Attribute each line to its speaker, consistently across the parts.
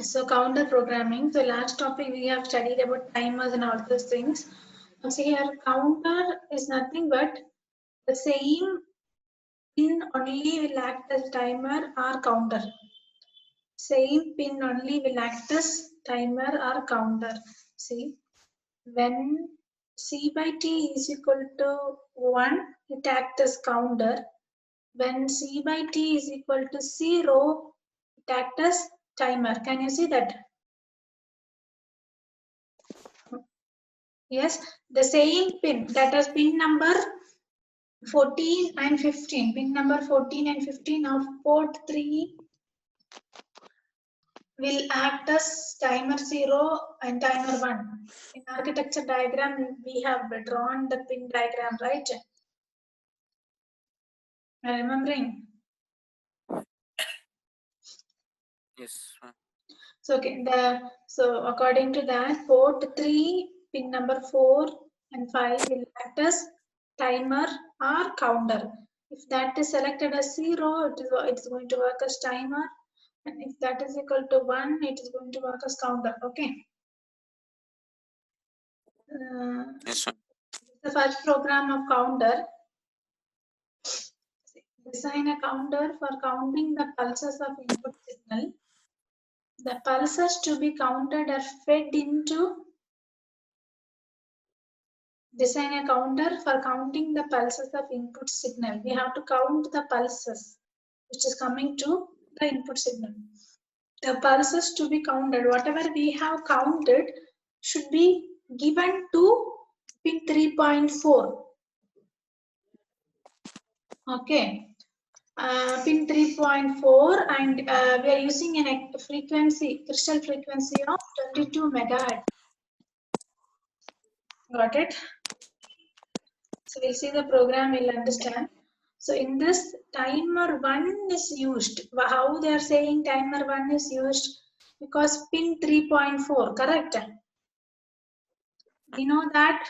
Speaker 1: So counter programming. So last topic we have studied about timers and all those things. So here counter is nothing but the same pin only will act as timer or counter. Same pin only will act as timer or counter. See, when C by T is equal to 1, it acts as counter. When C by T is equal to 0, it acts as timer. Can you see that? Yes, the same pin, that is pin number 14 and 15. Pin number 14 and 15 of port 3 will act as timer 0 and timer 1. In architecture diagram, we have drawn the pin diagram, right? Are you remembering?
Speaker 2: Yes.
Speaker 1: So, okay, so according to that, port 3, pin number 4 and 5 will act as timer or counter. If that is selected as 0, it's going to work as timer. And if that is equal to 1, it is going to work as counter. Okay.
Speaker 2: Yes, sir.
Speaker 1: The first program of counter. Design a counter for counting the pulses of input signal. The pulses to be counted are fed into. Design a counter for counting the pulses of input signal. We have to count the pulses which is coming to the input signal. The pulses to be counted, whatever we have counted, should be given to pin 3.4. Okay. Pin 3.4, and we are using a frequency, crystal frequency of 22 megahertz. Got it? So we'll see the program, we'll understand. So in this, timer 1 is used. How they are saying timer 1 is used? Because pin 3.4, correct? We know that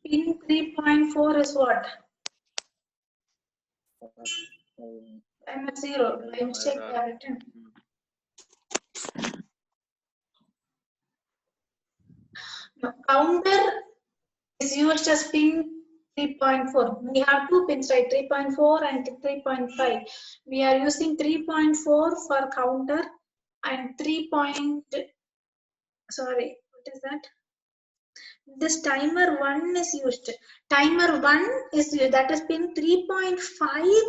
Speaker 1: pin 3.4 is what? Timer 0. By mistake they have written. Now, counter is used as pin 3.4. We have two pins, right? 3.4 and 3.5. We are using 3.4 for counter and sorry, what is that? This timer 1 is used. Timer 1 is used, that is pin 3.5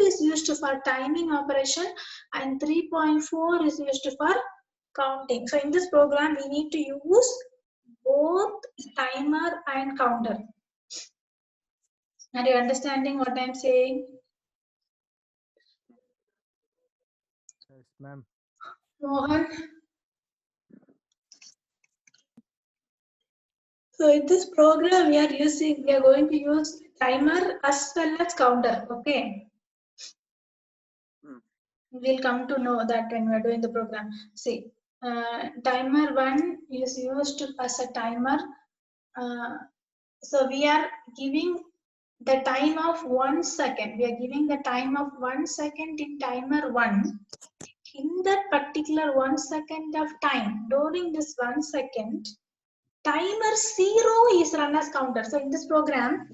Speaker 1: is used for timing operation and 3.4 is used for counting. So in this program, we need to use both timer and counter. Are you understanding what I'm saying?
Speaker 3: Yes, ma'am.
Speaker 1: Mohan? So in this program, we are going to use timer as well as counter. Okay. We'll come to know that when we are doing the program. See, timer 1 is used as a timer. So we are giving the time of 1 second. We are giving the time of 1 second in timer 1. In that particular 1 second of time, during this 1 second, timer 0 is run as counter. So in this program,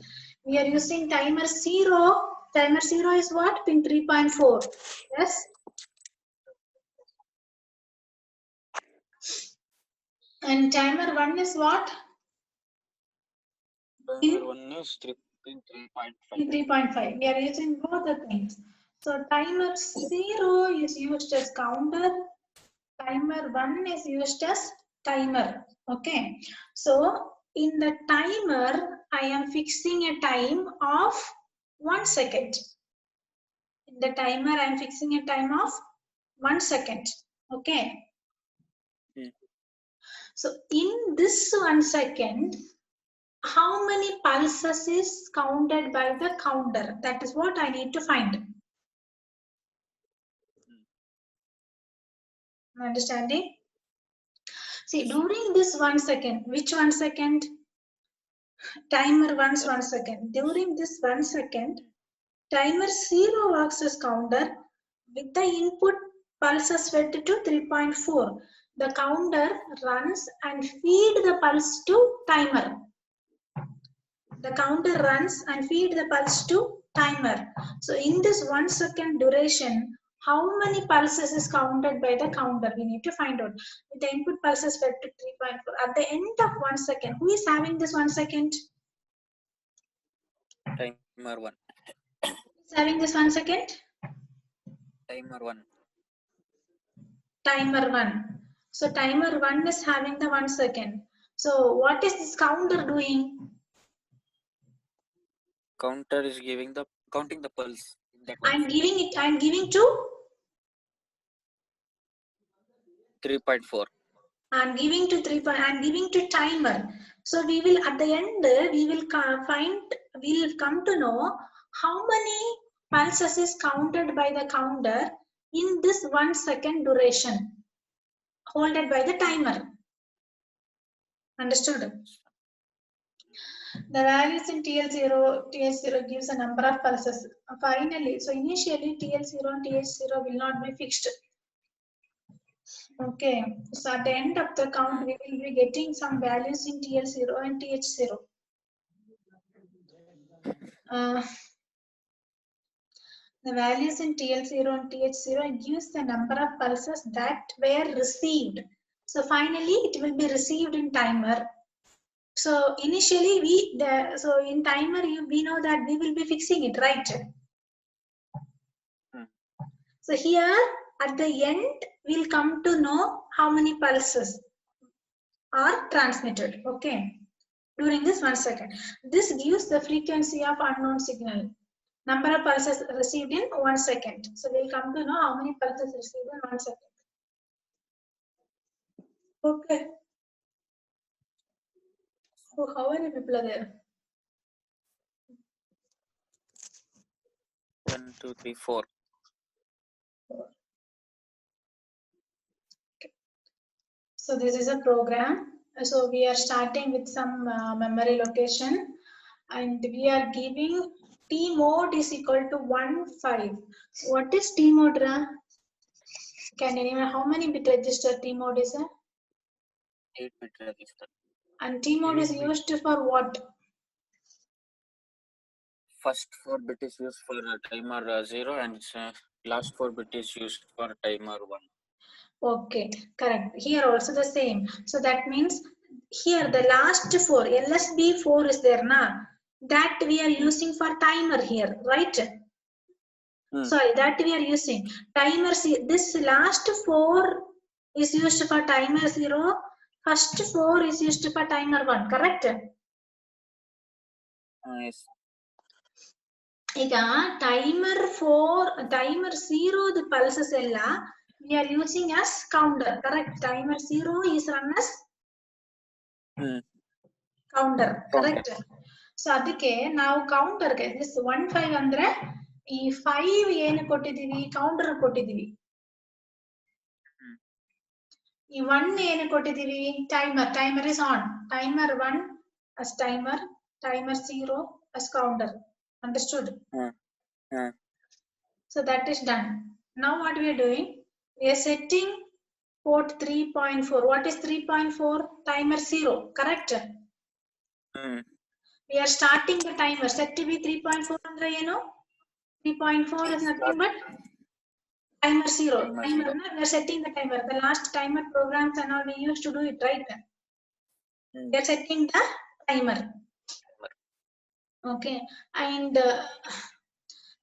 Speaker 1: we are using timer 0. Timer 0 is what? Pin 3.4. Yes. And timer 1 is what?
Speaker 2: Timer 1 is 3.5.
Speaker 1: 3.5. We are using both the things. So timer 0 is used as counter. Timer 1 is used as timer. Okay. So in the timer, I am fixing a time of 1 second. In the timer, I am fixing a time of 1 second. Okay. So in this 1 second, how many pulses is counted by the counter? That is what I need to find. Understanding? See, during this 1 second, which 1 second? Timer 1's 1 second. During this 1 second, timer 0 works as counter with the input pulses fed to 3.4. The counter runs and feed the pulse to timer. The counter runs and feed the pulse to timer. So in this 1 second duration, how many pulses is counted by the counter? We need to find out. The input pulses fed to 3.4. At the end of 1 second, who is having this 1 second?
Speaker 2: Timer 1.
Speaker 1: Who is having this 1 second?
Speaker 2: Timer 1.
Speaker 1: Timer 1. So timer 1 is having the 1 second. So what is this counter doing?
Speaker 2: Counter is counting the pulse.
Speaker 1: I'm giving to
Speaker 2: 3.4.
Speaker 1: I'm giving to 3. I'm giving to timer. So we will at the end we'll come to know how many pulses is counted by the counter in this 1 second duration holded by the timer. Understood? The values in TH0 gives a number of pulses. Finally, so initially TL0 and TH0 will not be fixed. Okay, so at the end of the count, we will be getting some values in TL0 and TH0. The values in TL0 and TH0 gives the number of pulses that were received. So finally, it will be received in timer. So initially, so in timer, we know that we will be fixing it, right? So here at the end, we'll come to know how many pulses are transmitted, okay, during this 1 second. This gives the frequency of unknown signal. Number of pulses received in 1 second. So we'll come to know how many pulses received in 1 second. Okay. So how many people are there?
Speaker 2: 1, 2, 3, 4.
Speaker 1: Okay. So this is a program. So we are starting with some memory location, and we are giving T mode is equal to 1, 5. What is T mode, Ra? Can anyone, how many bit register T mode is?
Speaker 2: 8-bit register.
Speaker 1: And T mode is used for what?
Speaker 2: First 4 bit is used for timer 0 and last 4 bit is used for timer 1.
Speaker 1: Okay, correct. Here also the same. So that means here the last 4, LSB 4 is there now. That we are using for timer here, right? Sorry, that we are using. Timer, this last 4 is used for timer 0. First 4 is used for timer 1, correct?
Speaker 2: Yes.
Speaker 1: Timer 4, timer 0, the pulses we are using as counter, correct? Timer 0 is run as counter, correct? So adike now counter this 1 5 andre ee 5 ಏನು ಕೊಟ್ಟಿದ್ದೀವಿ counter ಕೊಟ್ಟಿದ್ದೀವಿ ಈ 1 ಏನು ಕೊಟ್ಟಿದ್ದೀವಿ timer is on, timer 1 as timer 0 as counter. Understood? So that is done. Now what we are doing, we are setting port 3.4. What is 3.4? Timer 0, correct? We are starting the timer. Set to be 3.4 andre ಏನು? 3.4 is nothing but timer 0. Timer, we are setting the timer. The last timer programs and all we used to do it, right? We are setting the timer. Okay, and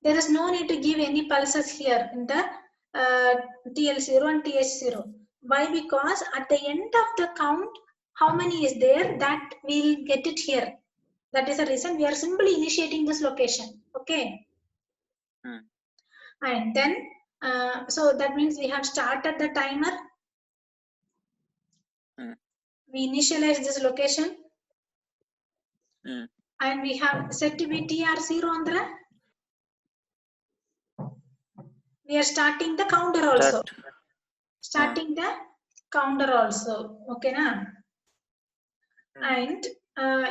Speaker 1: there is no need to give any pulses here in the TL0 and TH0. Why? Because at the end of the count, how many is there, that we'll get it here. That is the reason we are simply initiating this location. Okay. And then, so that means we have started the timer. We initialize this location. And we have set to be TR0 andre. We are starting the counter also. Starting the counter also. Okay, na? And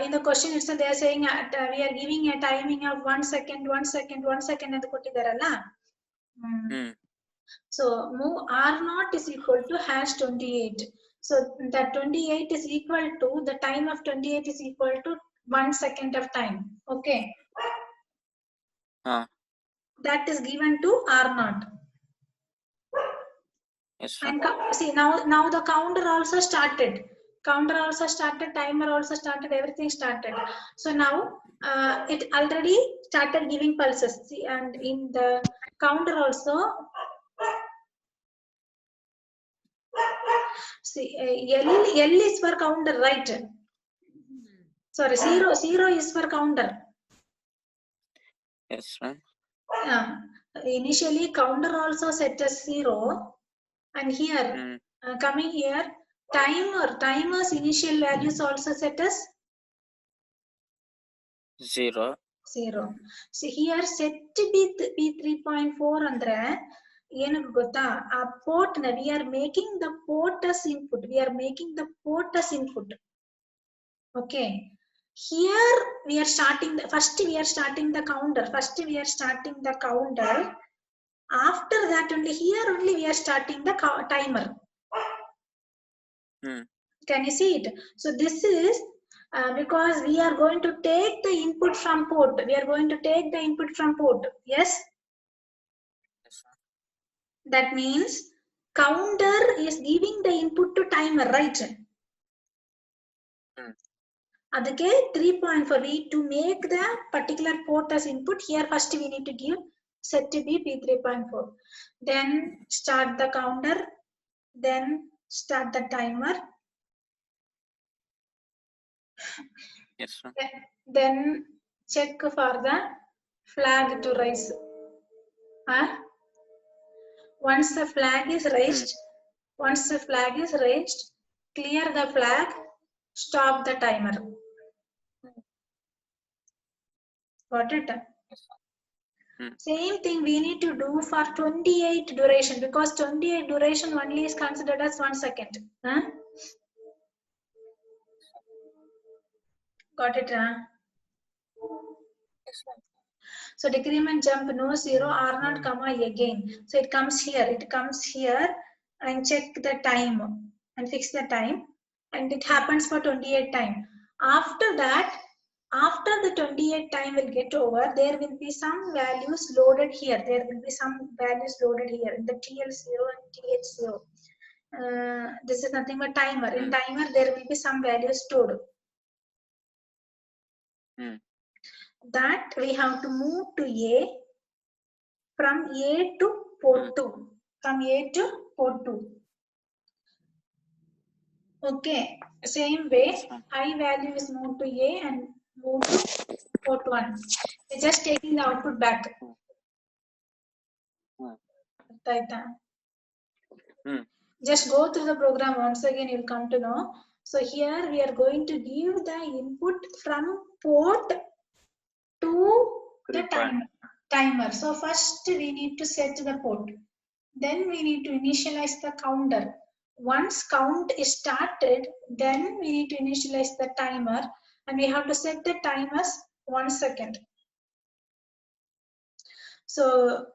Speaker 1: in the question itself, they are saying we are giving a timing of 1 second, 1 second, 1 second. And So move R0 is equal to hash 28. So that 28 is equal to, the time of 28 is equal to 1 second of time. Okay. That is given to R0.
Speaker 2: Yes, sir.
Speaker 1: And see, now the counter also started. Counter also started, timer also started, everything started. So now it already started giving pulses. See, and in the counter also, see, L is for counter, right? Sorry, zero is for counter.
Speaker 2: Yes, ma'am.
Speaker 1: Initially counter also set as 0, and here coming here timer's initial values also set as
Speaker 2: 0.
Speaker 1: So here set to be 3.4 andre ಏನಕ್ಕೆ ಗೊತ್ತಾ ಆ port na we are making the port as input. Okay, here we are starting first we are starting the counter. After that only, here only we are starting the timer. Can you see it? So this is because we are going to take the input from port. Yes? That means counter is giving the input to timer, right? Adake 3.4, to make the particular port as input, here first we need to give set to be P3.4. Then start the counter, then start the timer.
Speaker 2: Yes, sir.
Speaker 1: Then check for the flag to rise. Once the flag is raised, clear the flag, stop the timer. Got it? Same thing we need to do for 28 duration, because 28 duration only is considered as 1 second. Got it? So decrement jump no 0, R0 comma again. So it comes here and check the time and fix the time, and it happens for 28 time. After that, after the 28 time will get over, there will be some values loaded here. In the TL0 and TH0. This is nothing but timer. In timer, there will be some values stored. That we have to move to A, from A to port 2. Okay, same way, high value is moved to A and moved to port 1. We're just taking the output back. Just go through the program once again, you'll come to know. So here we are going to give the input from port to the timer. So first we need to set the port. Then we need to initialize the counter. Once count is started, then we need to initialize the timer, and we have to set the time as 1 second. So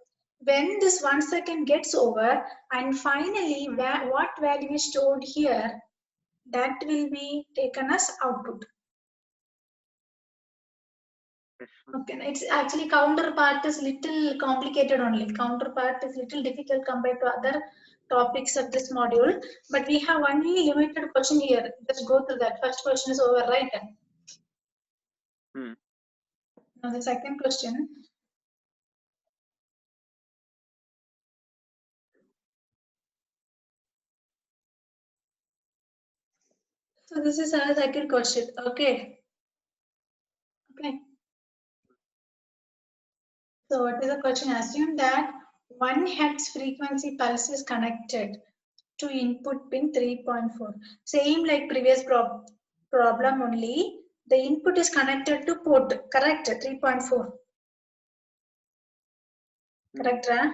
Speaker 1: when this 1 second gets over, and finally what value is stored here, that will be taken as output. Okay, it's actually counter part is little complicated only. Counter part is little difficult compared to other topics of this module, but we have only limited question here. Let's go through that. First question is over, right? Now the second question. So this is our second question. Okay. So what is the question? Assume that 1 Hz frequency pulse is connected to input pin 3.4. Same like previous problem only. The input is connected to port, correct? 3.4. Correct, right?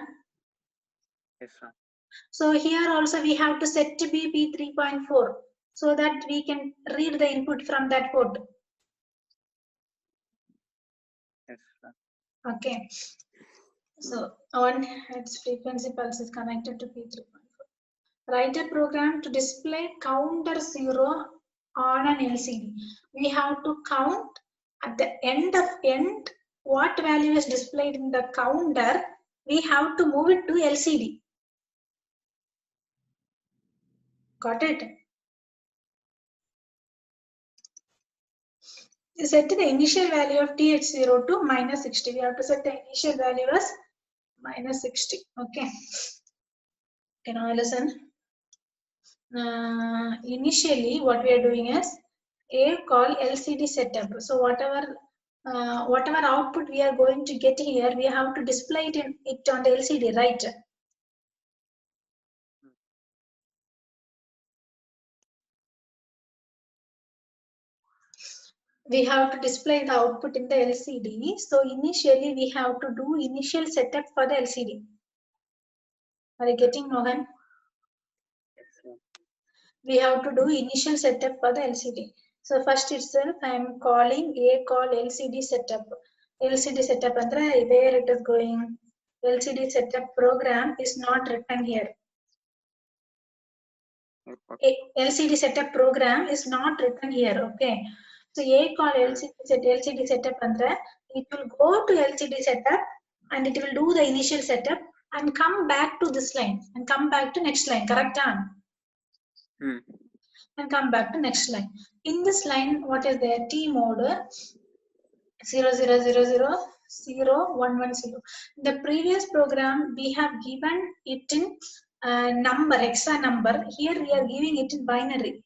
Speaker 2: Yes, sir.
Speaker 1: So here also we have to set to be P3.4 so that we can read the input from that port.
Speaker 2: Yes, sir.
Speaker 1: Okay. So on its frequency pulse is connected to P3.4. Write a program to display counter 0 on an LCD. We have to count at the end what value is displayed in the counter. We have to move it to LCD. Got it? Set the initial value of TH0 to minus 60. We have to set the initial value as minus 60. Okay. Okay, now listen. Initially, what we are doing is a call LCD setup. So whatever output we are going to get here, we have to display it on the LCD, right? We have to display the output in the LCD. So initially, we have to do initial setup for the LCD. Are you getting, Mohan? We have to do initial setup for the LCD. So first itself, I am calling a call LCD setup. LCD setup andre where it is going. LCD setup program is not written here. LCD setup program is not written here. Okay. So a call LCD setup andre it will go to LCD setup and it will do the initial setup and come back to this line and come back to next line. Correct? And come back to next line. In this line, what is there? T mode 0, 0, 0, 0, 0, 1, 1, 0. The previous program, we have given it in number, hexa number. Here we are giving it in binary.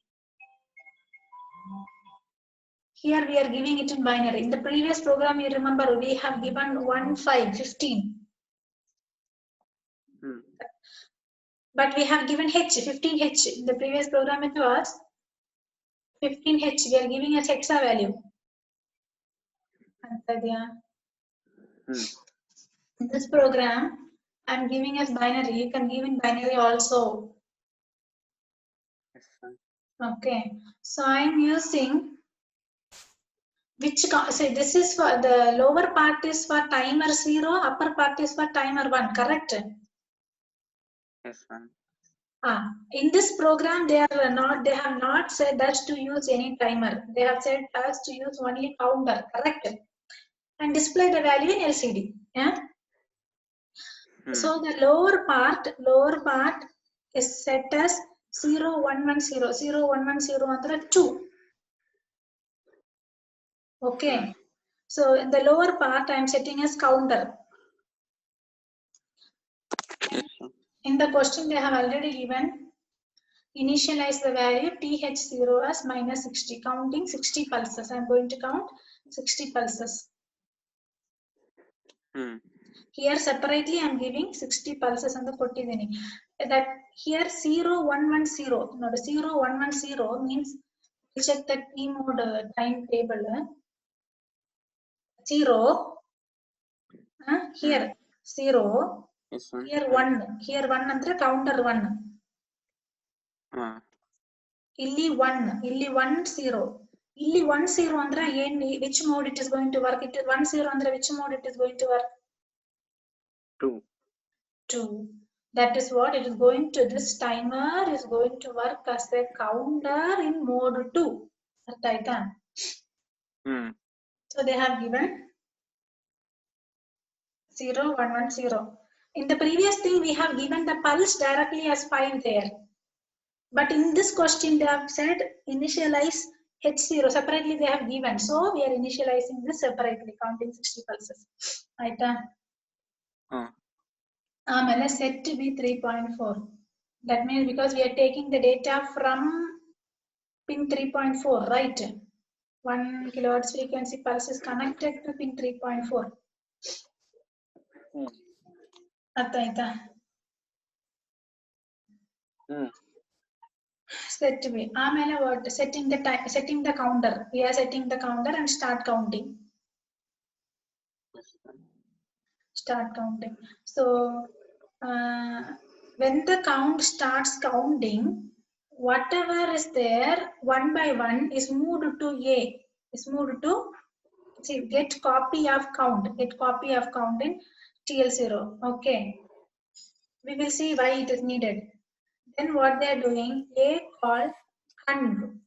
Speaker 1: Here we are giving it in binary. In the previous program, you remember, we have given 1, 5, 15. But we have given H, 15H. In the previous program, it was 15H. We are giving as hexa value. In this program, I'm giving as binary. You can give in binary also. Okay. So I'm using which, so this is for the lower part is for timer 0, upper part is for timer 1, correct?
Speaker 2: Yes, ma'am.
Speaker 1: In this program, they have not said us to use any timer. They have said us to use only counter, correct? And display the value in LCD. Yeah. So the lower part is set as 0, 1, 1, 0, 0, 1, 1, 0 under 2. Okay. So in the lower part, I am setting as counter. In the question, they have already given initialize the value TH0 as minus 60, counting 60 pulses. I am going to count 60 pulses. Here separately I am giving 60 pulses on the 40 that here 0, 1, 1, 0. Now the 0, 1, 1, 0 means we check the T mode timetable. 0 here 0. Yes, here 1. Here 1 andre counter 1. Illi 1. Illi 1 0. Illi 1 0 andre which mode it is going to work? It is 1 0 andre which mode it is going to work? 2. 2. That is what it is going to. This timer is going to work as a counter in mode 2. So they have given 0, 1, 1, 0. In the previous thing, we have given the pulse directly as 5 there. But in this question, they have said initialize H0. Separately, they have given. So we are initializing this separately, counting 60 pulses. Right? Let's set to be 3.4. That means because we are taking the data from pin 3.4, right? 1 kilohertz frequency pulse is connected to pin 3.4. Set to be. What? Setting the counter. We are setting the counter and start counting. Start counting. So when the count starts counting, whatever is there, one by one is moved to A. Is moved to get copy of count. Get copy of count in TL0. Okay. We will see why it is needed. Then what they are doing, a call conv.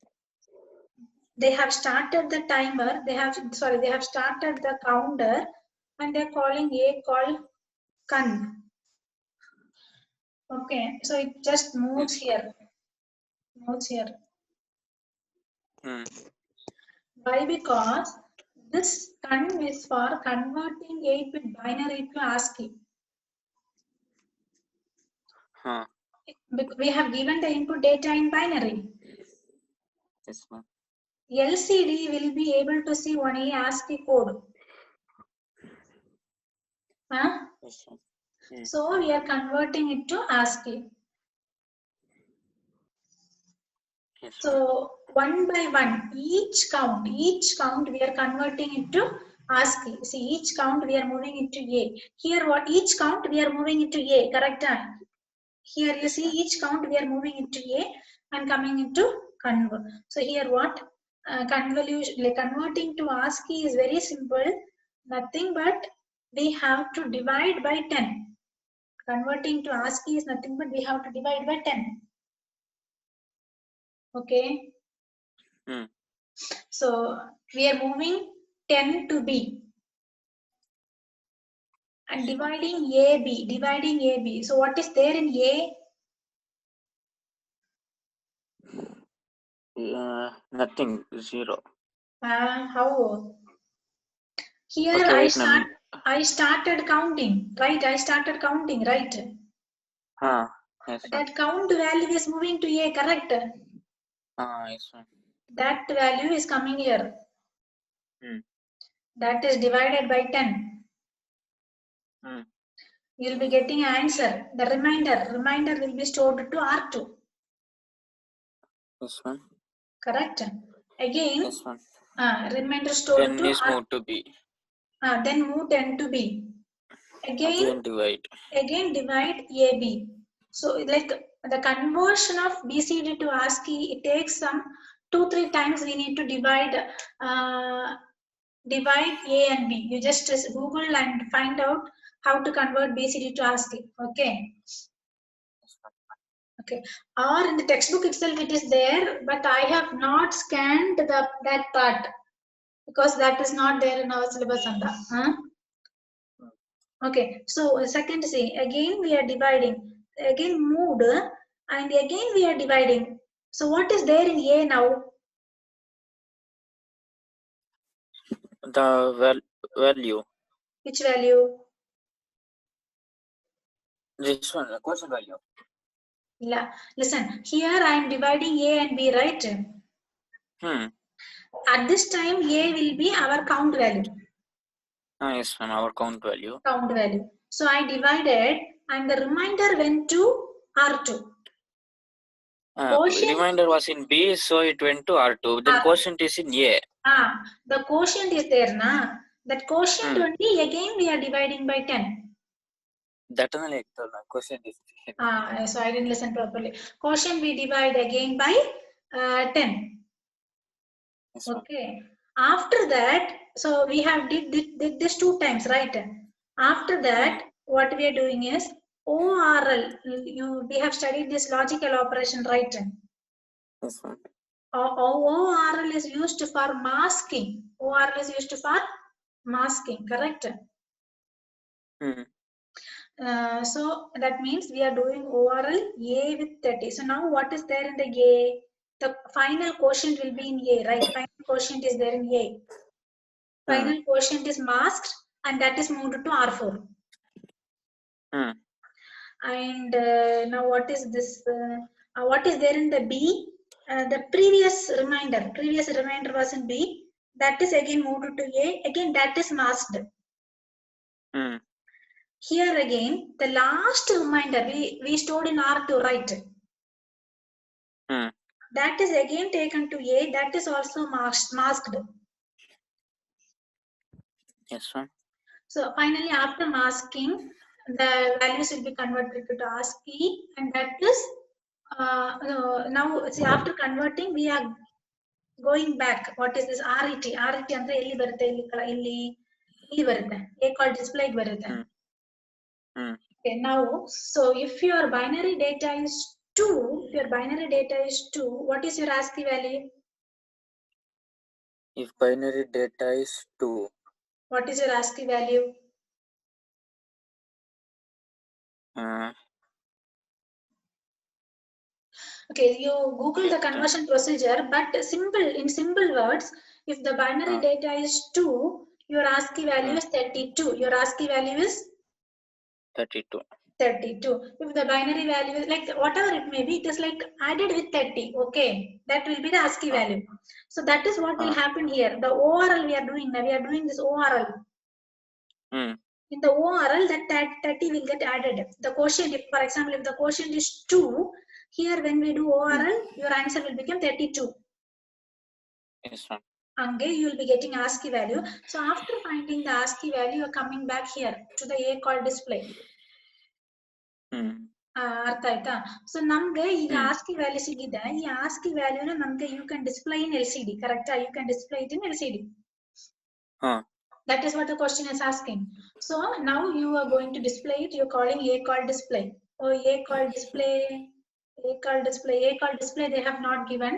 Speaker 1: They have started the timer, they have started the counter, and they're calling a call conv. Okay, so it just moves here. Why? Because this conv is for converting 8-bit binary to ASCII. We have given the input data in binary.
Speaker 2: Yes, ma'am.
Speaker 1: LCD will be able to see only ASCII code. Huh?
Speaker 2: Yes, ma'am.
Speaker 1: So we are converting it to ASCII.
Speaker 2: Yes,
Speaker 1: So one by one, each count we are converting it to ASCII. See, each count we are moving into A. Here what each count we are moving into A, correct? Here you see each count we are moving into A and coming into conv. So here what? Convolution, like converting to ASCII is very simple. Nothing but we have to divide by 10. Converting to ASCII is nothing but we have to divide by 10. Okay. So we are moving 10 to B and dividing AB. So what is there in A?
Speaker 2: Nothing. 0.
Speaker 1: How? Here
Speaker 2: Okay,
Speaker 1: I started counting, right? I started counting, right?
Speaker 2: Yes, ma'am.
Speaker 1: That count value is moving to A, correct?
Speaker 2: Yes, ma'am.
Speaker 1: That value is coming here. That is divided by 10. You'll be getting an answer. The remainder will be stored to R2.
Speaker 2: Yes, ma'am.
Speaker 1: Correct? Again,
Speaker 2: Yes, ma'am.
Speaker 1: remainder stored
Speaker 2: 10
Speaker 1: to
Speaker 2: is moved to B.
Speaker 1: Then move 10 to B. Again divide AB. So like the conversion of BCD to ASCII, it takes some 2-3 times we need to divide A and B. You just Google and find out how to convert BCD to ASCII. Okay. Okay. Or in the textbook itself it is there, but I have not scanned that part because that is not there in our syllabus. Okay, so second say again we are dividing, again moved, and again we are dividing. So what is there in A now?
Speaker 2: The value.
Speaker 1: Which value?
Speaker 2: This one, the quotient value.
Speaker 1: Listen, here I am dividing A and B, right? At this time A will be our count value.
Speaker 2: Yes, ma'am, our count value.
Speaker 1: So I divided and the remainder went to R2.
Speaker 2: Remainder was in B, so it went to R2. Then quotient is in A.
Speaker 1: The quotient is there, na? That quotient only again we are dividing by 10.
Speaker 2: That only quotient is.
Speaker 1: So I didn't listen properly. Quotient we divide again by 10. Yes, okay. After that, so we have did this 2 times, right? After that, what we are doing is ORL. We have studied this logical operation, right?
Speaker 2: Yes, ma'am.
Speaker 1: ORL is used for masking. ORL is used for masking, correct? So that means we are doing ORL A with 30. So now what is there in the A? The final quotient will be in A, right? Final quotient is there in A. Final quotient is masked and that is moved to R4. And now what is this? What is there in the B? The previous remainder was in B. That is again moved to A. Again that is masked. Here again, the last remainder we stored in R2, right? That is again taken to A. That is also masked.
Speaker 2: Yes, ma'am.
Speaker 1: So finally, after masking, the values will be converted to ASCII, and that is now see after converting we are going back. What is this RET? RET andre elli barutte, illi barutte. A called display barutte. Okay, now, so if your binary data is 2, what is your ASCII value?
Speaker 2: If binary data is 2,
Speaker 1: What is your ASCII value? Okay, you Google the conversion procedure, but in simple words, if the binary data is 2, your ASCII value is 32. Your ASCII value is
Speaker 2: 32.
Speaker 1: 32. If the binary value is like whatever it may be, it is like added with 30. Okay, that will be the ASCII value. So that is what will happen here. The ORL we are doing now, we are doing this ORL. In the ORL, that 30 will get added. The quotient, if, for example, if the quotient is 2, here when we do ORL, your answer will become 32.
Speaker 2: Yes, ma'am.
Speaker 1: Okay, you will be getting ASCII value. So after finding the ASCII value, you are coming back here to the A call display. ಅರ್ಥ ಆಯ್ತಾ so ನಮ್ಗೆ ಈಗ ASCII value ಸಿಗಿದೆ ಈ ASCII ವ್ಯಾಲ್ಯೂನ ನಮ್ಗೆ you can display in LCD ಕರೆಕ್ಟಾ you can display it in LCD that is what the question is asking so now you are going to display it you're calling A call display A call display they have not given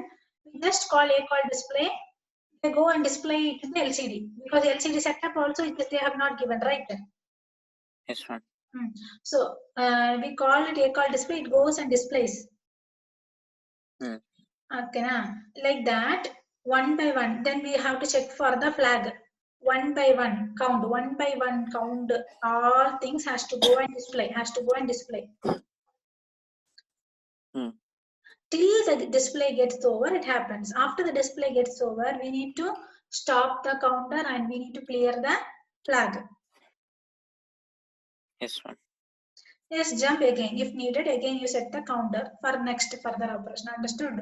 Speaker 1: just call A call display they go and display it in the LCD because LCD setup also they have not given right
Speaker 2: yes ma'am
Speaker 1: So we call it A call display. It goes and displays. Okay, na? Like that, one by one. Then we have to check for the flag. One by one count. All things has to go and display. Till the display gets over, it happens. After the display gets over, we need to stop the counter and we need to clear the flag.
Speaker 2: Yes, ma'am.
Speaker 1: Yes, jump again. If needed, again you set the counter for next further operation. Understood?